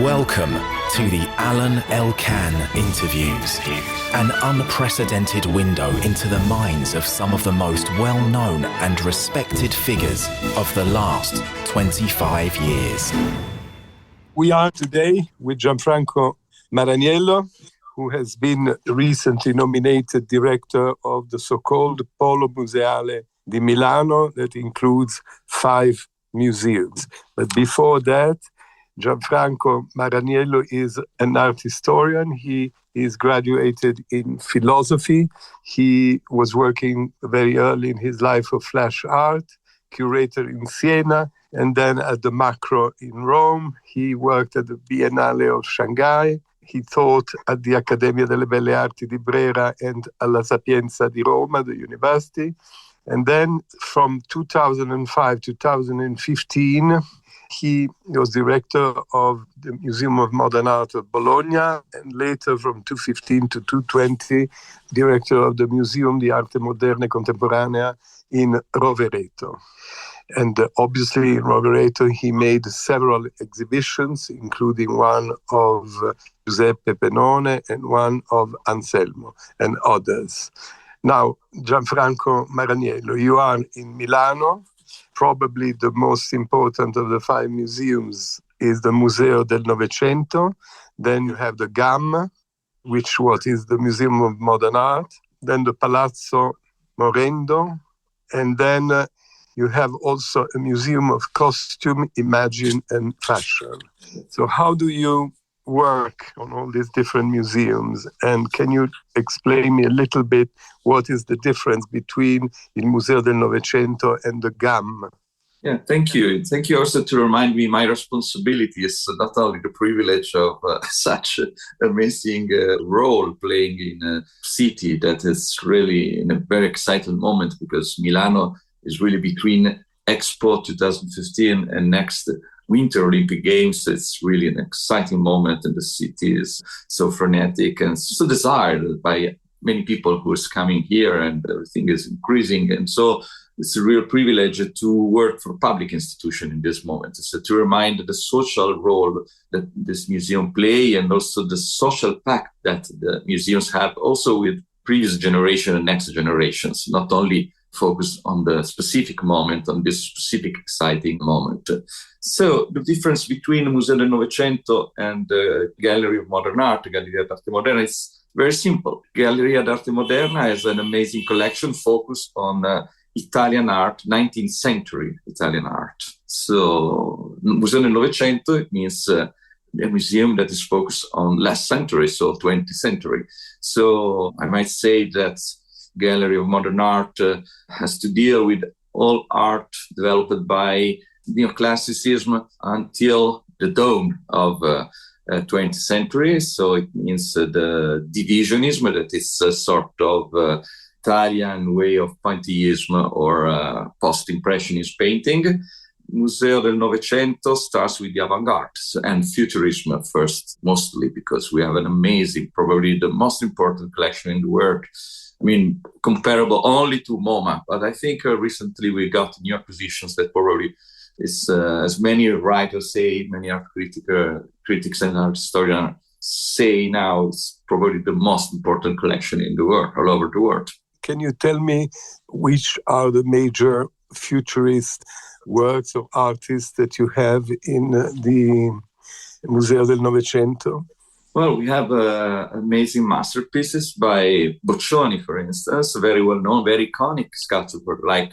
Welcome to the Alain Elkann interviews, an unprecedented window into the minds of some of the most well-known and respected figures of the last 25 years. We are today with Gianfranco Maraniello, who has been recently nominated director of the so-called Polo Museale di Milano, that includes 5 museums. But before that, Gianfranco Maraniello is an art historian. He is graduated in philosophy. He was working very early in his life for flash art, curator in Siena, and then at the Macro in Rome. He worked at the Biennale of Shanghai. He taught at the Accademia delle Belle Arti di Brera and alla Sapienza di Roma, the university. And then from 2005 to 2015, he was director of the Museum of Modern Art of Bologna, and later from 2015 to 2020, director of the Museum di Arte Moderna e Contemporanea in Rovereto. And obviously in Rovereto he made several exhibitions, including one of Giuseppe Pennone and one of Anselmo and others. Now, Gianfranco Maraniello, you are in Milano. Probably the most important of the 5 museums is the Museo del Novecento. Then you have the GAM, which is the Museum of Modern Art. Then the Palazzo Morando. And then you have also a Museum of Costume, Immagine and Fashion. So how do you work on all these different museums? And can you explain me a little bit what is the difference between the Museo del Novecento and the GAM? Yeah, thank you. Thank you also to remind me my responsibility is not only the privilege of such an amazing role playing in a city that is really in a very exciting moment, because Milano is really between Expo 2015 and next Winter Olympic Games. It's really an exciting moment, and the city is so frenetic and so desired by many people who is coming here, and everything is increasing. And so it's a real privilege to work for a public institution in this moment. So to remind the social role that this museum play, and also the social pact that the museums have also with previous generation and next generations, not only focus on the specific moment, on this specific exciting moment. So the difference between the Museo del Novecento and the Gallery of Modern Art, Galleria d'Arte Moderna, is very simple. Galleria d'Arte Moderna has an amazing collection focused on Italian art, 19th century Italian art. So Museo del Novecento, it means a museum that is focused on last century, so 20th century. So I might say that Gallery of Modern Art has to deal with all art developed by neoclassicism until the dawn of 20th century. So it means the divisionism, that is a sort of Italian way of pointillism or post-impressionist painting. Museo del Novecento starts with the avant-garde and futurism first, mostly because we have an amazing, probably the most important collection in the world. I mean, comparable only to MoMA, but I think recently we got new acquisitions that probably is, as many writers say, many art critics and art historians say now, it's probably the most important collection in the world, all over the world. Can you tell me which are the major futurist works of artists that you have in the Museo del Novecento? Well, we have amazing masterpieces by Boccioni, for instance, very well known, very iconic sculpture, like,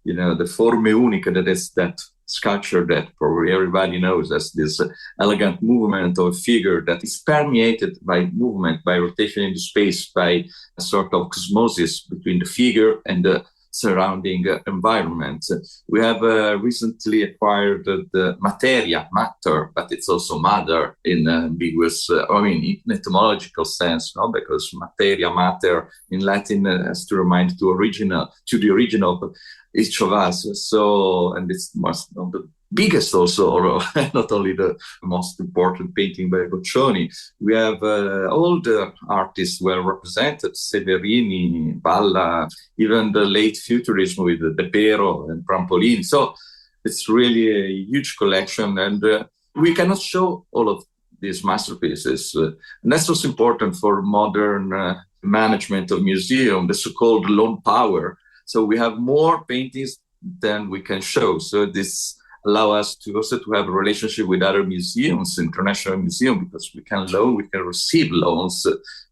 the Forme Unica, that is that sculpture that probably everybody knows as this elegant movement of a figure that is permeated by movement, by rotation in the space, by a sort of osmosis between the figure and the surrounding environment. We have recently acquired the materia, matter, but it's also mother in ambiguous, in etymological sense, no? Because materia, matter in Latin has to remind to the original of each of us. So, and it's most of the biggest also, not only the most important painting by Boccioni. We have all the artists well represented, Severini, Balla, even the late futurism with De Pero and Prampolini. So it's really a huge collection, and we cannot show all of these masterpieces. And that's also important for modern management of museum, the so-called loan power. So we have more paintings than we can show. So this allow us to also to have a relationship with other museums, international museums, because we can loan, we can receive loans.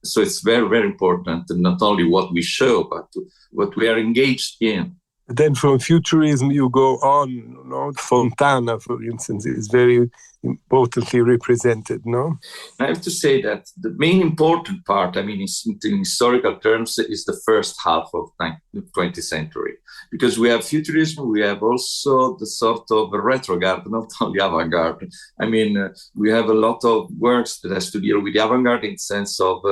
So it's very, very important, not only what we show, but what we are engaged in. Then from futurism, you go on, no? Fontana, for instance, is very importantly represented, no? I have to say that the main important part, I mean, in historical terms, is the first half of the 20th century. Because we have futurism, we have also the sort of retrograde, not only avant-garde. I mean, we have a lot of works that has to deal with the avant-garde in the sense of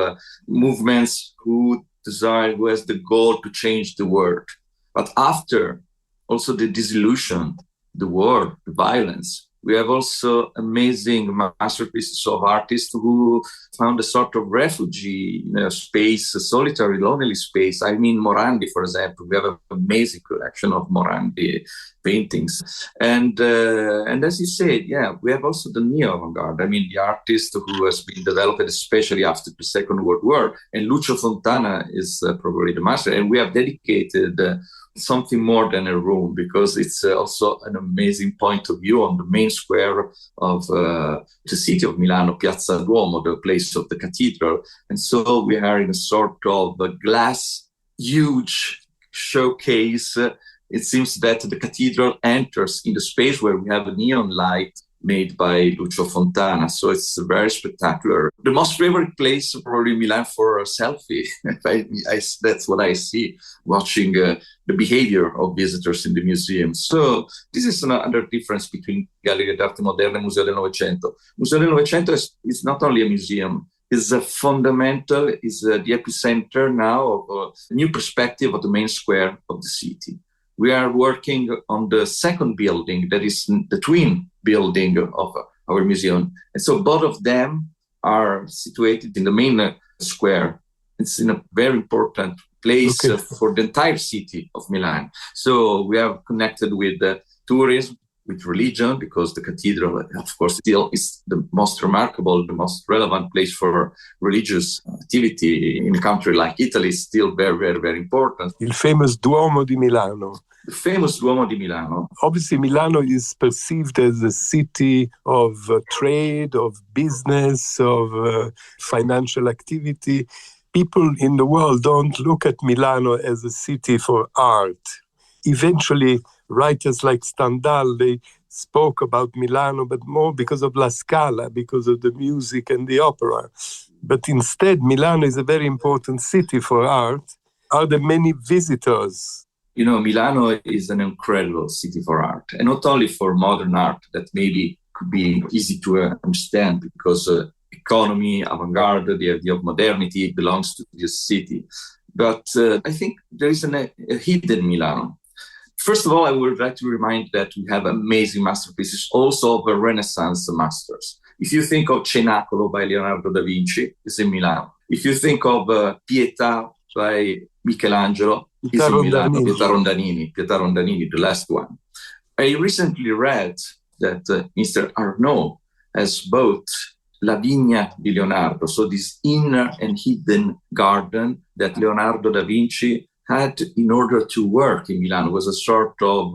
movements who has the goal to change the world. But after also the disillusion, the war, the violence, we have also amazing masterpieces of artists who found a sort of refugee space, a solitary, lonely space. I mean, Morandi, for example, we have an amazing collection of Morandi paintings. And as you said, yeah, we have also the neo-avant-garde. I mean, the artist who has been developed, especially after the Second World War. And Lucio Fontana is probably the master. And we have dedicated something more than a room, because it's also an amazing point of view on the main square of the city of Milano, Piazza Duomo, the place of the cathedral. And so we are in a sort of a glass, huge showcase. It seems that the cathedral enters in the space where we have a neon light made by Lucio Fontana. So it's very spectacular. The most favorite place probably Milan for a selfie. That's what I see watching the behavior of visitors in the museum. So this is another difference between Galleria d'Arte Moderna and Museo del Novecento. Museo del Novecento is not only a museum, is a fundamental, is the epicenter now of a new perspective of the main square of the city. We are working on the second building, that is the twin building of our museum. And so both of them are situated in the main square. It's in a very important place for the entire city of Milan. So we are connected with tourism, with religion, because the cathedral, of course, still is the most remarkable, the most relevant place for religious activity in a country like Italy. Is still very, very, very important. Il famous Duomo di Milano. The famous Duomo di Milano. Obviously, Milano is perceived as a city of trade, of business, of financial activity. People in the world don't look at Milano as a city for art. Eventually, writers like Stendhal, they spoke about Milano, but more because of La Scala, because of the music and the opera. But instead, Milano is a very important city for art. Are there many visitors? You know, Milano is an incredible city for art, and not only for modern art that maybe could be easy to understand, because economy, avant-garde, the idea of modernity belongs to this city. But I think there is a hidden Milano. First of all, I would like to remind that we have amazing masterpieces also of Renaissance masters. If you think of Cenacolo by Leonardo da Vinci, it's in Milano. If you think of Pietà by Michelangelo, it's in Milano. Pietà Rondanini, the last one. I recently read that Mr. Arnaud has bought La Vigna di Leonardo, so this inner and hidden garden that Leonardo da Vinci had in order to work in Milan. It was a sort of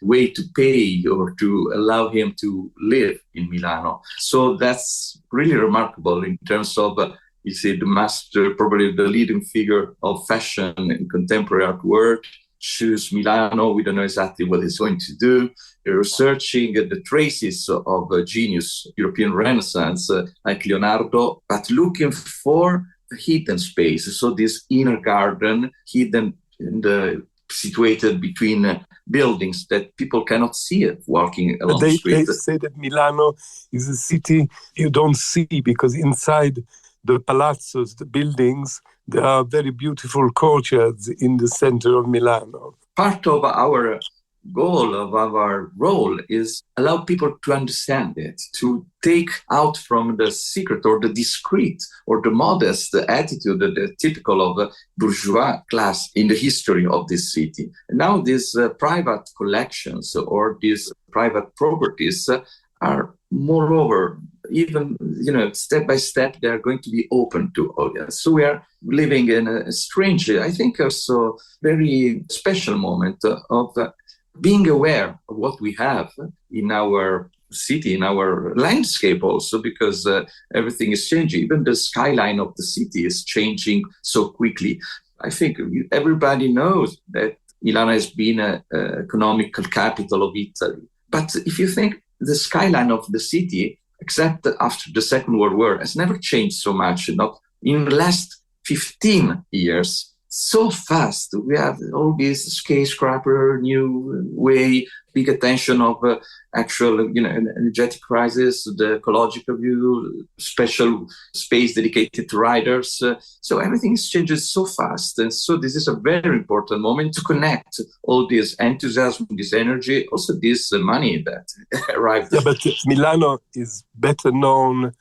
way to pay or to allow him to live in Milano. So that's really remarkable in terms of, you see, the master, probably the leading figure of fashion in contemporary art world, choose Milano. We don't know exactly what he's going to do. Researching the traces of genius, European Renaissance, like Leonardo, but looking for a hidden space. So this inner garden, hidden and situated between buildings that people cannot see it walking along the street. They say that Milano is a city you don't see, because inside the palazzos, the buildings, there are very beautiful courtyards in the center of Milano. Part of our goal, of our role, is allow people to understand it, to take out from the secret or the discreet or the modest attitude, the typical of a bourgeois class in the history of this city. And now these private collections or these private properties are moreover even, step by step, they are going to be open to audience. So we are living in a strange, I think also very special moment of being aware of what we have in our city, in our landscape also, because everything is changing. Even the skyline of the city is changing so quickly. I think everybody knows that Milano has been an economical capital of Italy. But if you think the skyline of the city, except after the Second World War, has never changed so much. Not in the last 15 years, so fast. We have all these skyscraper, new way, big attention of actual, energetic crisis, the ecological view, special space dedicated to riders. So everything changes so fast. And so this is a very important moment to connect all this enthusiasm, this energy, also this money that arrived. Yeah, but Milano is better known,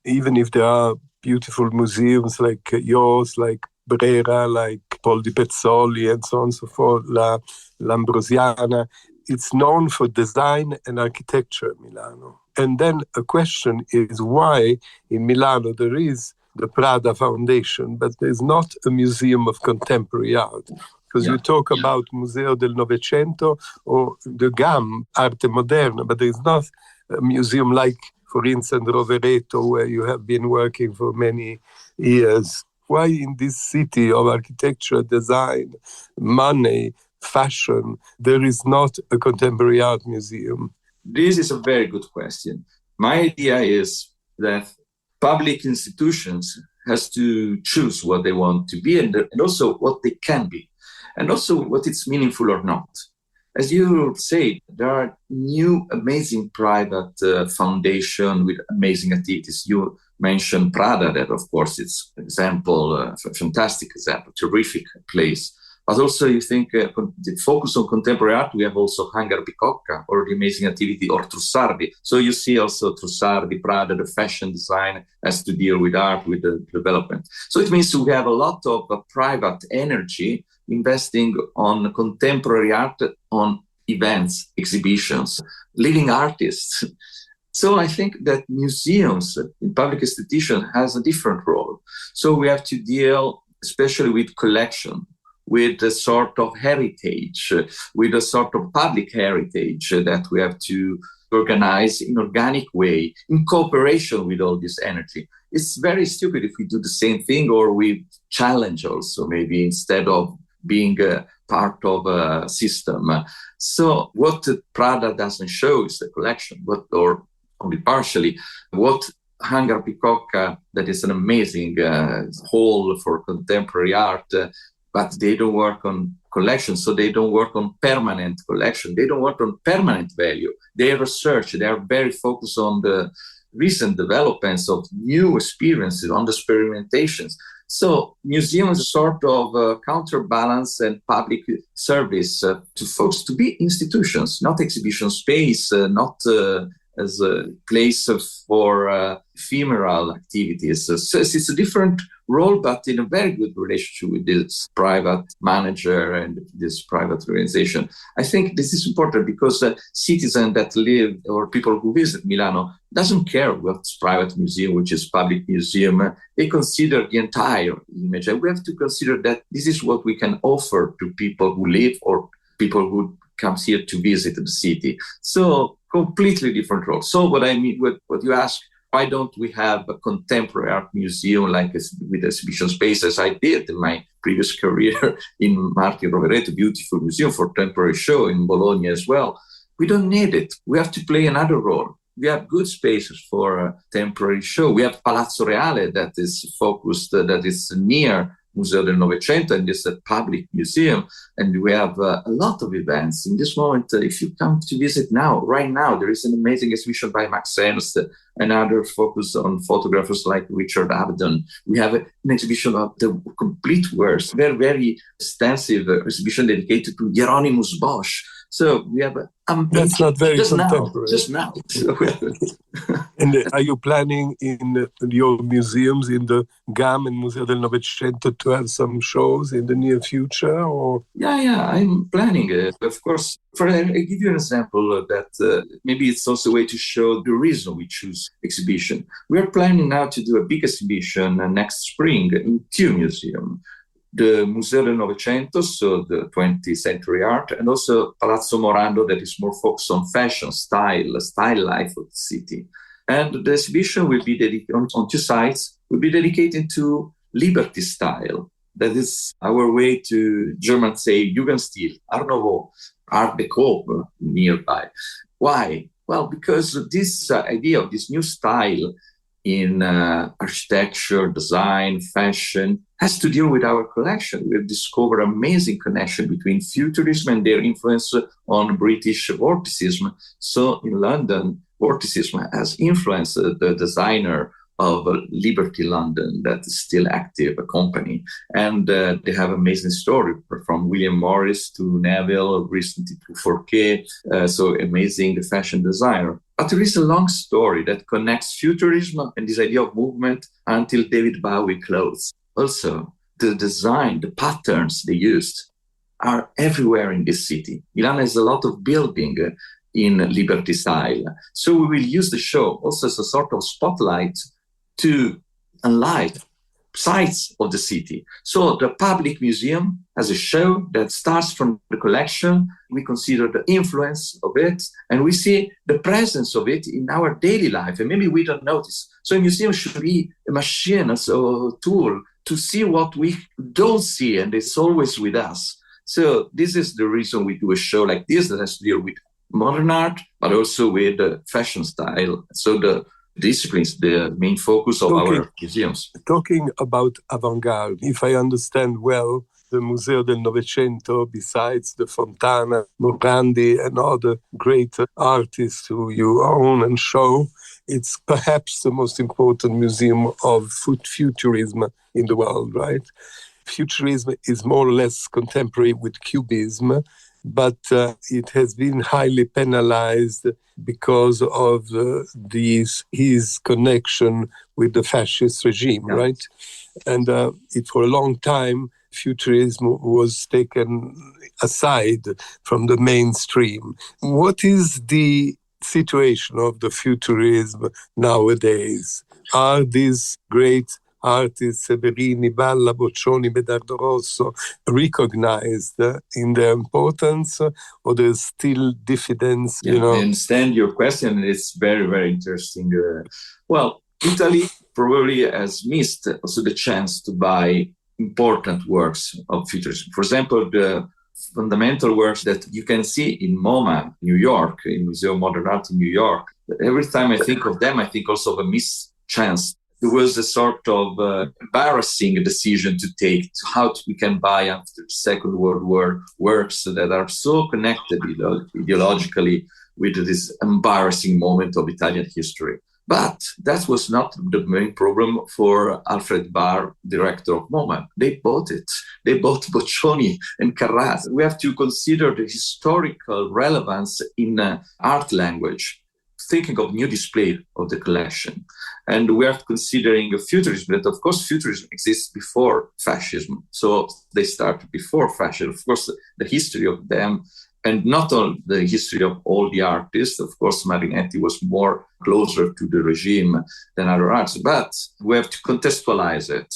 even if there are beautiful museums like yours, like Brera, like Paul di Pezzoli, and so on and so forth, l'Ambrosiana. It's known for design and architecture, Milano. And then a question is why in Milano there is the Prada Foundation, but there's not a museum of contemporary art. Because you talk about Museo del Novecento or the GAM, Arte Moderna, but there's not a museum like, for instance, Rovereto, where you have been working for many years. Why in this city of architecture, design, money, fashion, there is not a contemporary art museum? This is a very good question. My idea is that public institutions has to choose what they want to be and also what they can be, and also what it's meaningful or not. As you say, there are new amazing private foundation with amazing activities. You mentioned Prada, that of course it's example, fantastic example, terrific place. But also you think the focus on contemporary art, we have also Hangar Bicocca or the amazing activity, or Trussardi. So you see also Trussardi, Prada, the fashion design has to deal with art, with the development. So it means we have a lot of private energy investing on contemporary art, on events, exhibitions, living artists. So I think that museums in public institutions has a different role. So we have to deal especially with collection, with a sort of heritage, with a sort of public heritage that we have to organize in organic way, in cooperation with all this energy. It's very stupid if we do the same thing, or we challenge also, maybe instead of being part of a system. So what Prada doesn't show is the collection, or only partially. What Hangar Bicocca, that is an amazing hall for contemporary art, but they don't work on collection, so they don't work on permanent collection. They don't work on permanent value. They research, they are very focused on the recent developments of new experiences, on the experimentations. So museums sort of counterbalance and public service to folks to be institutions, not exhibition space, not as a place for ephemeral activities. So it's a different role, but in a very good relationship with this private manager and this private organization. I think this is important because citizens that live or people who visit Milano doesn't care what's private museum, which is public museum. They consider the entire image. And we have to consider that this is what we can offer to people who live or people who comes here to visit the city. So completely different role. So what I mean, what you ask, why don't we have a contemporary art museum like with exhibition spaces I did in my previous career in Martin Rovereto, beautiful museum for temporary show in Bologna as well. We don't need it. We have to play another role. We have good spaces for a temporary show. We have Palazzo Reale that is focused, that is near Museo del Novecento, and it's a public museum. And we have a lot of events. In this moment, if you come to visit now, right now, there is an amazing exhibition by Max Ernst, another focus on photographers like Richard Avedon. We have an exhibition of the complete works, very, very extensive exhibition dedicated to Hieronymus Bosch. So we have that's not very contemporary. Just now. So and are you planning in your museums, in the GAM and Museo del Novecento, to have some shows in the near future? Or Yeah, I'm planning it. Of course, I give you an example that maybe it's also a way to show the reason we choose exhibition. We are planning now to do a big exhibition next spring in two museums. The Museo del Novecento, so the 20th century art, and also Palazzo Morando, that is more focused on fashion, style life of the city. And the exhibition will be dedicated on two sides, will be dedicated to Liberty style. That is our way to, Germans say, Jugendstil, Art Nouveau, Art Deco nearby. Why? Well, because this idea of this new style in architecture, design, fashion, has to deal with our collection. We've discovered an amazing connection between futurism and their influence on British vorticism. So in London, vorticism has influenced the designer of Liberty London, that is still active, a company. And they have amazing story from William Morris to Neville, recently to Fouquet, so amazing fashion designer. But there is a long story that connects futurism and this idea of movement until David Bowie clothes. Also, the design, the patterns they used are everywhere in this city. Milan has a lot of building in Liberty style. So we will use the show also as a sort of spotlight to enlighten sides of the city. So the public museum has a show that starts from the collection. We consider the influence of it, and we see the presence of it in our daily life, and maybe we don't notice. So a museum should be a machine, so a tool to see what we don't see, and it's always with us. So this is the reason we do a show like this that has to deal with modern art, but also with the fashion style. So the disciplines, the main focus of our museums. Talking about avant-garde, if I understand well, the Museo del Novecento, besides the Fontana, Morandi, and other great artists who you own and show, it's perhaps the most important museum of futurism in the world, right? Futurism is more or less contemporary with Cubism, but it has been highly penalized because of his connection with the fascist regime, right? And for a long time, futurism was taken aside from the mainstream. What is the situation of the futurism nowadays? Are these great artists, Severini, Balla, Boccioni, Medardo Rosso, recognized in their importance, or there's still diffidence? I understand your question. It's very, very interesting. Well, Italy probably has missed also the chance to buy important works of futurism. For example, the fundamental works that you can see in MoMA, New York, in Museum of Modern Art in New York. Every time I think of them, I think also of a missed chance. There was a sort of embarrassing decision to take to how we can buy after the Second World War works that are so connected ideologically with this embarrassing moment of Italian history. But that was not the main problem for Alfred Barr, director of MoMA. They bought it. They bought Boccioni and Carrà. We have to consider the historical relevance in art language, thinking of new display of the collection. And we are considering futurism, but of course futurism exists before fascism. So they start before fascism. Of course, the history of them, and not only the history of all the artists. Of course, Marinetti was more closer to the regime than other artists, but we have to contextualize it.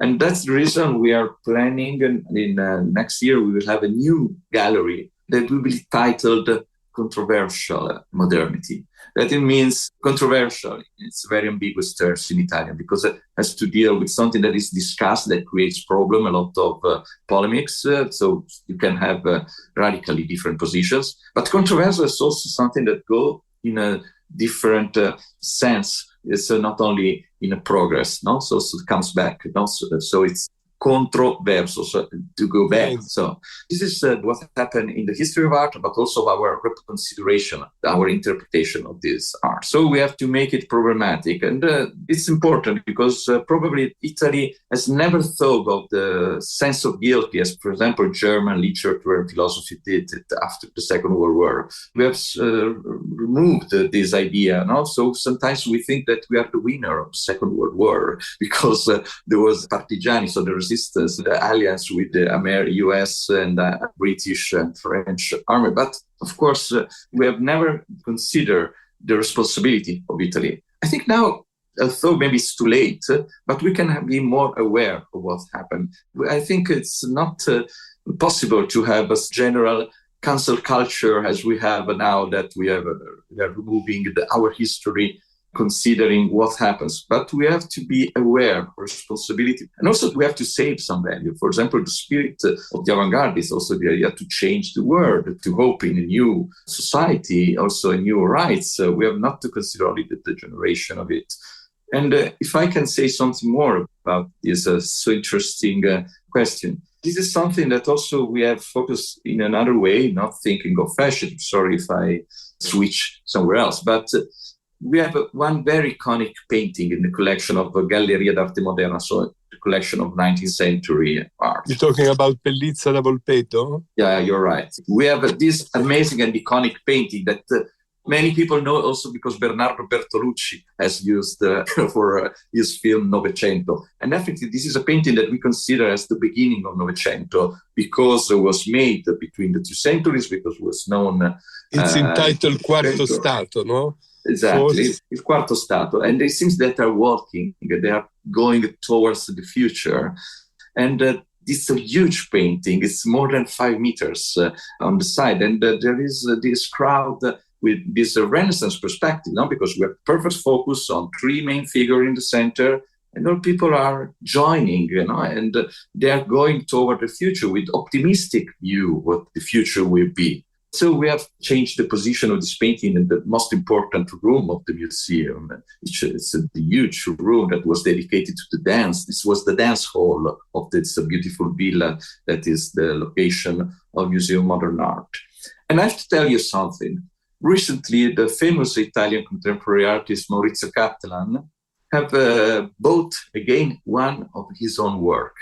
And that's the reason we are planning, in next year, we will have a new gallery that will be titled Controversial Modernity. That it means controversial. It's a very ambiguous term in Italian because it has to deal with something that is discussed, that creates problem, a lot of polemics. So you can have radically different positions. But controversial is also something that go in a different sense. It's not only in a progress, no? So it comes back. No? So it's contro verso, so to go back. So this is what happened in the history of art, but also our consideration, our interpretation of this art. So we have to make it problematic. And it's important because probably Italy has never thought of the sense of guilt as, for example, German literature and philosophy did it after the Second World War. We have removed this idea. No? So sometimes we think that we are the winner of the Second World War because there was partigiani, so the resistance, the alliance with the US and British and French army. But of course, we have never considered the responsibility of Italy. I think now, although maybe it's too late, but we can be more aware of what happened. I think it's not possible to have a general cancel culture as we have now, that we are removing our history, considering what happens. But we have to be aware of responsibility. And also we have to save some value. For example, the spirit of the avant-garde is also the idea to change the world, to hope in a new society, also a new rights. We have not to consider only the generation of it. And if I can say something more about this so interesting question, this is something that also we have focused in another way, not thinking of fashion. Sorry if I switch somewhere else, but we have one very iconic painting in the collection of Galleria d'Arte Moderna, so the collection of 19th century art. You're talking about Pellizza da Volpeto? Yeah, you're right. We have this amazing and iconic painting that many people know also because Bernardo Bertolucci has used for his film Novecento. And definitely this is a painting that we consider as the beginning of Novecento because it was made between the two centuries, because it was known... It's entitled Quarto Stato, no? Exactly, il Quarto Stato. And it seems that they're walking, they are going towards the future. And this is a huge painting. It's more than 5 meters on the side. And there is this crowd with this Renaissance perspective, no? Because we have perfect focus on 3 main figures in the center, and all people are joining, and they are going toward the future with optimistic view what the future will be. So we have changed the position of this painting in the most important room of the museum, which is the huge room that was dedicated to the dance. This was the dance hall of this beautiful villa that is the location of Museum of Modern Art. And I have to tell you something. Recently, the famous Italian contemporary artist Maurizio Cattelan have bought again one of his own work,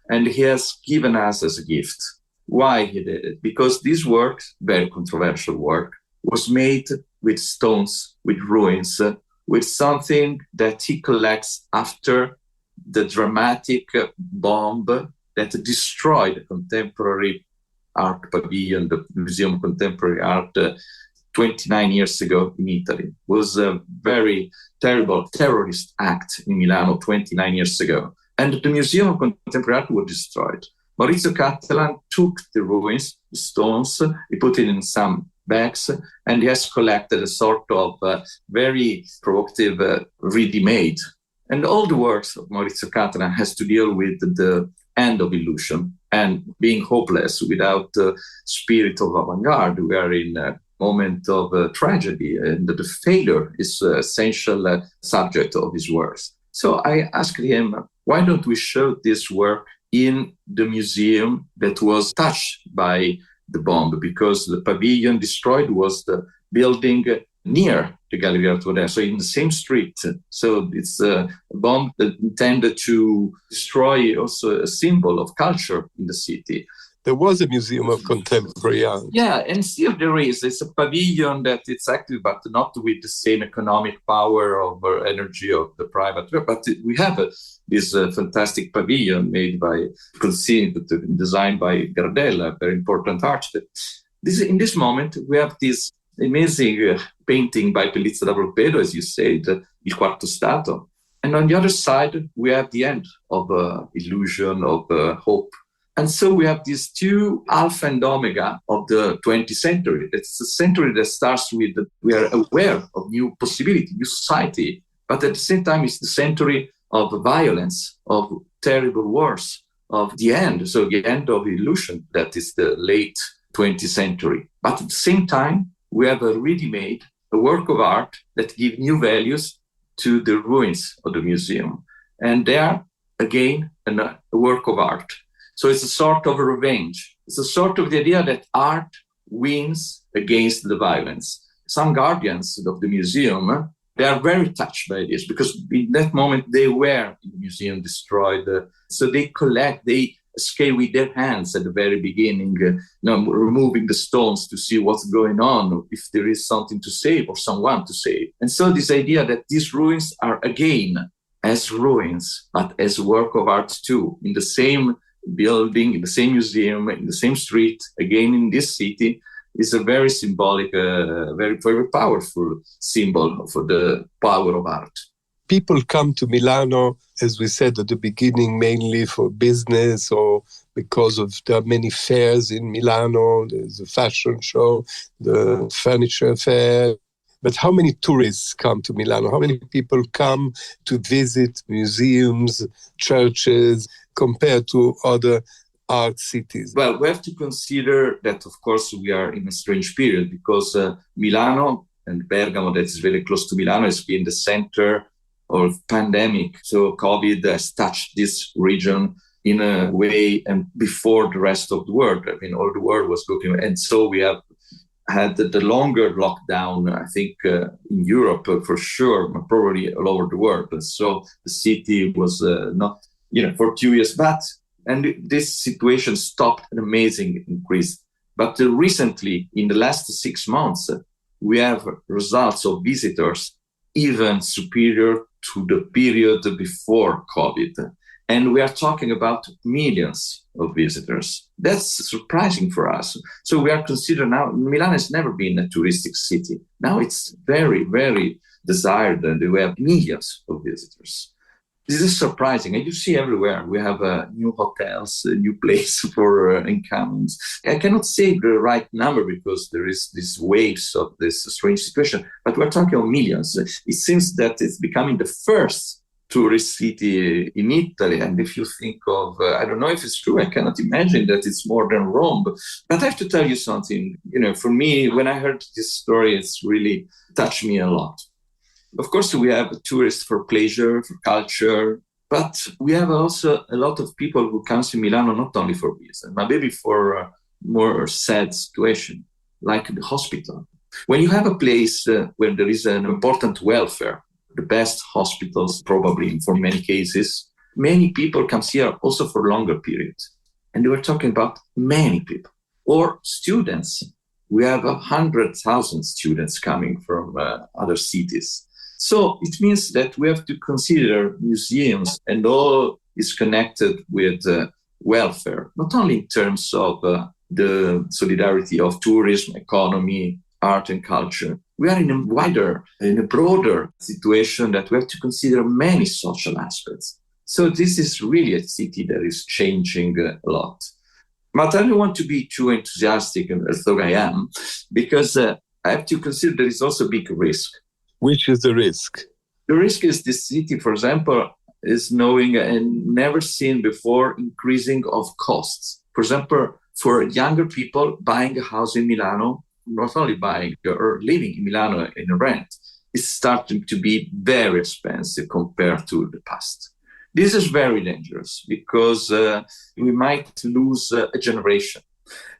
and he has given us as a gift. Why he did it? Because this work, very controversial work, was made with stones, with ruins, with something that he collects after the dramatic bomb that destroyed the contemporary art pavilion, the Museum of Contemporary Art, 29 years ago in Italy. It was a very terrible terrorist act in Milano 29 years ago. And the Museum of Contemporary Art was destroyed. Maurizio Cattelan took the ruins, the stones, he put it in some bags, and he has collected a sort of very provocative ready-made. And all the works of Maurizio Cattelan has to deal with the end of illusion and being hopeless without the spirit of avant-garde. We are in a moment of tragedy, and the failure is the essential subject of his works. So I asked him, why don't we show this work in the museum that was touched by the bomb? Because the pavilion destroyed was the building near the Galleria d'Arte Moderna, so in the same street. So it's a bomb that intended to destroy also a symbol of culture in the city. There was a Museum of Contemporary Art. Yeah, and still there is. It's a pavilion that it's active, but not with the same economic power or energy of the private. But we have this fantastic pavilion made by, designed by Gardella, a very important architect. In this moment, we have this amazing painting by Pellizza da Volpeto, as you said, Il Quarto Stato. And on the other side, we have the end of illusion, of hope. And so we have these two alpha and omega of the 20th century. It's a century that starts with, we are aware of new possibility, new society, but at the same time, it's the century of violence, of terrible wars, of the end. So the end of illusion, that is the late 20th century. But at the same time, we have a ready-made, a work of art that give new values to the ruins of the museum. And there, again, a work of art. So it's a sort of a revenge. It's a sort of the idea that art wins against the violence. Some guardians of the museum, they are very touched by this because in that moment they were in the museum destroyed. So they collect, they scale with their hands at the very beginning, removing the stones to see what's going on, if there is something to save or someone to save. And so this idea that these ruins are again as ruins, but as work of art too, in the same building, in the same museum, in the same street, again in this city, is a very symbolic, very, very powerful symbol for the power of art. People come to Milano, as we said at the beginning, mainly for business or because of there are many fairs in Milano. There's a fashion show, the furniture fair. But how many tourists come to Milano? How many people come to visit museums, churches, compared to other art cities? Well, we have to consider that, of course, we are in a strange period because Milano and Bergamo, that is very close to Milano, has been the center of pandemic. So COVID has touched this region in a way and before the rest of the world. I mean, all the world was looking. And so we have had the longer lockdown, I think, in Europe for sure, but probably all over the world. And so the city was not, for 2 years, and this situation stopped an amazing increase. But recently, in the last 6 months, we have results of visitors even superior to the period before COVID. And we are talking about millions of visitors. That's surprising for us. So we are considered now, Milan has never been a touristic city. Now it's very, very desired and we have millions of visitors. This is surprising. And you see everywhere, we have new hotels, a new place for incomings. I cannot say the right number because there is these waves of this strange situation, but we're talking of millions. It seems that it's becoming the first tourist city in Italy. And if you think of, I don't know if it's true, I cannot imagine that it's more than Rome. But I have to tell you something, for me, when I heard this story, it's really touched me a lot. Of course, we have tourists for pleasure, for culture, but we have also a lot of people who come to Milano not only for business, but maybe for a more sad situation, like the hospital. When you have a place where there is an important welfare, the best hospitals probably for many cases, many people come here also for longer periods. And we're talking about many people. Or students. We have 100,000 students coming from other cities. So it means that we have to consider museums and all is connected with welfare, not only in terms of the solidarity of tourism, economy, art and culture. We are in a broader situation that we have to consider many social aspects. So this is really a city that is changing a lot. But I don't want to be too enthusiastic, as though I am, because I have to consider there is also a big risk. Which is the risk? The risk is this city, for example, is knowing and never seen before increasing of costs. For example, for younger people buying a house in Milano, not only buying or living in Milano in a rent, is starting to be very expensive compared to the past. This is very dangerous because we might lose a generation.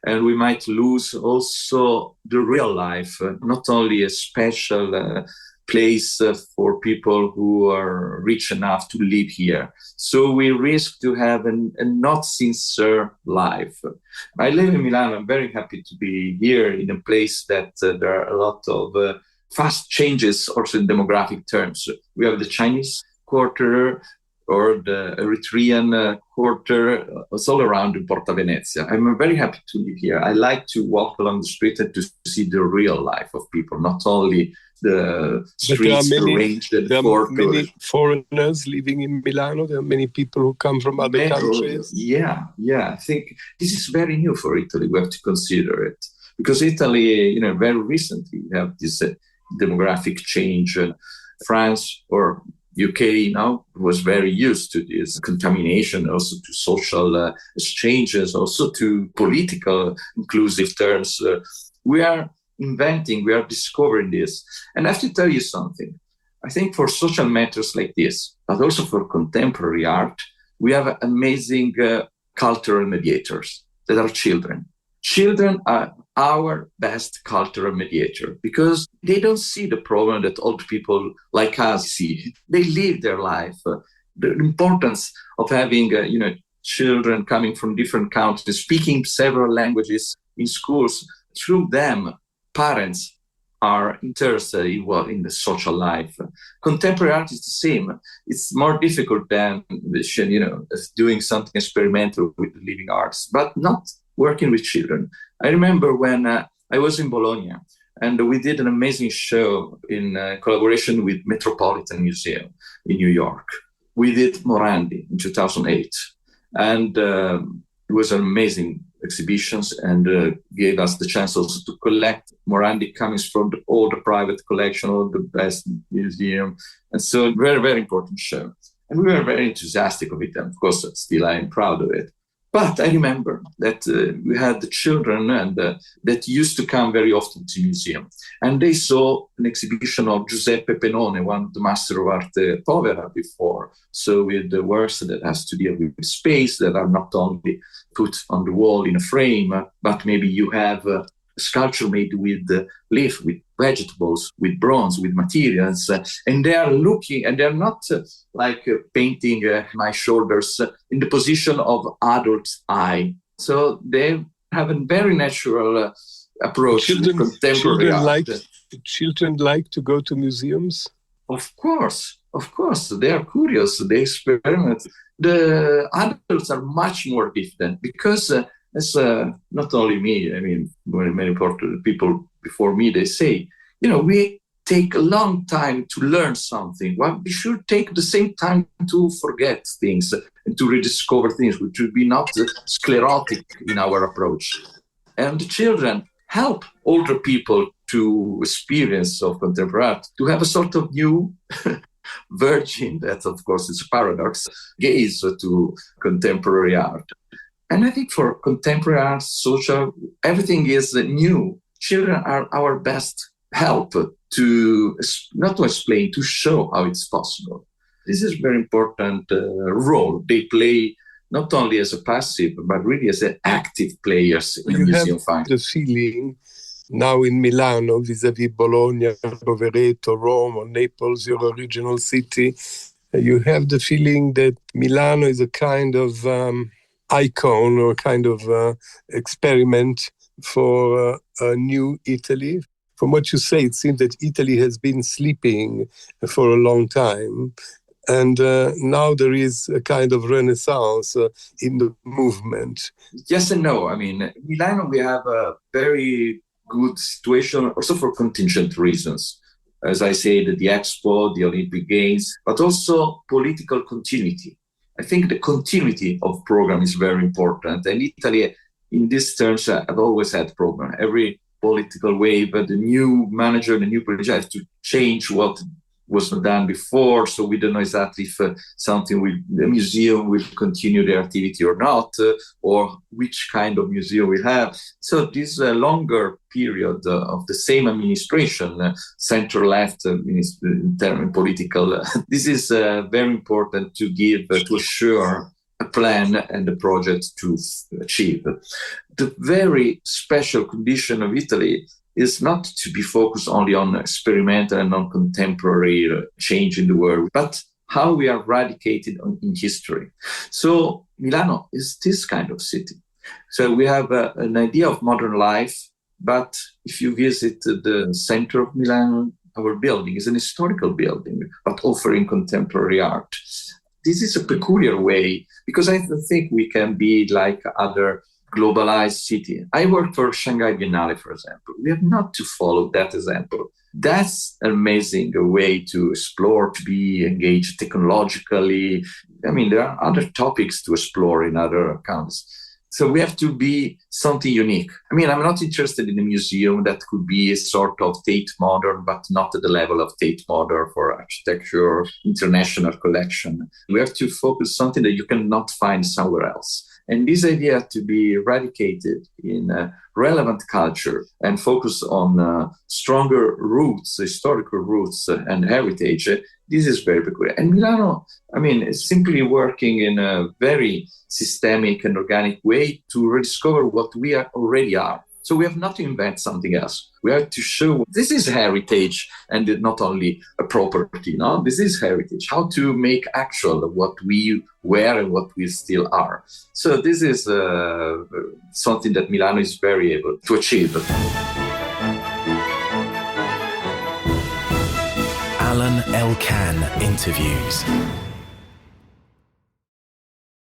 And we might lose also the real life, not only a special place for people who are rich enough to live here. So we risk to have a not sincere life. I live in Milan. I'm very happy to be here in a place that there are a lot of fast changes also in demographic terms. We have the Chinese quarter, or the Eritrean quarter, it's all around in Porta Venezia. I'm very happy to live here. I like to walk along the street and to see the real life of people, not only the streets arranged in the four. There are many foreigners living in Milano. There are many people who come from other countries. Yeah. I think this is very new for Italy. We have to consider it. Because Italy, very recently, we have this demographic change. France or UK now was very used to this contamination, also to social exchanges, also to political inclusive terms. We are discovering this. And I have to tell you something. I think for social matters like this, but also for contemporary art, we have amazing cultural mediators that are children. Children are our best cultural mediator because they don't see the problem that old people like us see. They live their life. The importance of having, children coming from different countries, speaking several languages in schools. Through them, parents are interested in the social life. Contemporary art is the same. It's more difficult than doing something experimental with living arts, but not working with children. I remember when I was in Bologna and we did an amazing show in collaboration with Metropolitan Museum in New York. We did Morandi in 2008, and it was an amazing exhibitions and gave us the chance also to collect Morandi coming from all the private collection, all the best museum. And so very, very important show. And we were very enthusiastic of it. And of course, still I am proud of it. But I remember that we had the children and that used to come very often to the museum. And they saw an exhibition of Giuseppe Pennone, one of the master of arte povera before. So with the works that has to deal with space that are not only put on the wall in a frame, but maybe you have a sculpture made with leaf, with vegetables, with bronze, with materials. And they are looking, and they're not painting my shoulders in the position of adult eye. So they have a very natural approach to contemporary art. Children like to go to museums? Of course. They are curious, they experiment. The adults are much more different because as not only me, I mean, many important people before me, they say, we take a long time to learn something. Well, we should take the same time to forget things and to rediscover things, which would be not sclerotic in our approach. And the children help older people to experience of contemporary art, to have a sort of new virgin, that of course is a paradox, gaze to contemporary art. And I think for contemporary art, social, everything is new. Children are our best help to, not to explain, to show how it's possible. This is a very important role they play, not only as a passive, but really as active players in the museum function. The feeling now in Milano, vis-à-vis Bologna, Rovereto, Rome, or Naples, your original city, you have the feeling that Milano is a kind of icon or kind of experiment for a new Italy. From what you say, it seems that Italy has been sleeping for a long time. And now there is a kind of renaissance in the movement. Yes and no. I mean, in Milano, we have a very good situation also for contingent reasons. As I said, the Expo, the Olympic Games, but also political continuity. I think the continuity of program is very important. And Italy, in these terms, have always had program. Every political wave, but the new manager, the new project has to change what was not done before. So we don't know exactly if the museum will continue their activity or not, or which kind of museum we have. So this longer period of the same administration, center-left in terms of political, this is very important to give, to assure a plan and a project to achieve. The very special condition of Italy is not to be focused only on experimental and on contemporary change in the world, but how we are radicated in history. So Milano is this kind of city. So we have an idea of modern life, but if you visit the center of Milano, our building is an historical building, but offering contemporary art. This is a peculiar way, because I think we can be like other globalized city. I work for Shanghai Biennale, for example. We have not to follow that example. That's an amazing way to explore, to be engaged technologically. I mean, there are other topics to explore in other accounts. So we have to be something unique. I mean, I'm not interested in a museum that could be a sort of Tate Modern, but not at the level of Tate Modern for architecture, international collection. We have to focus something that you cannot find somewhere else. And this idea to be eradicated in relevant culture and focus on stronger roots, historical roots and heritage, this is very peculiar. And Milano, is simply working in a very systemic and organic way to rediscover what we already are. So we have not to invent something else. We have to show this is heritage and not only a property. No, this is heritage. How to make actual what we were and what we still are. So this is something that Milano is very able to achieve. Alain Elkann interviews.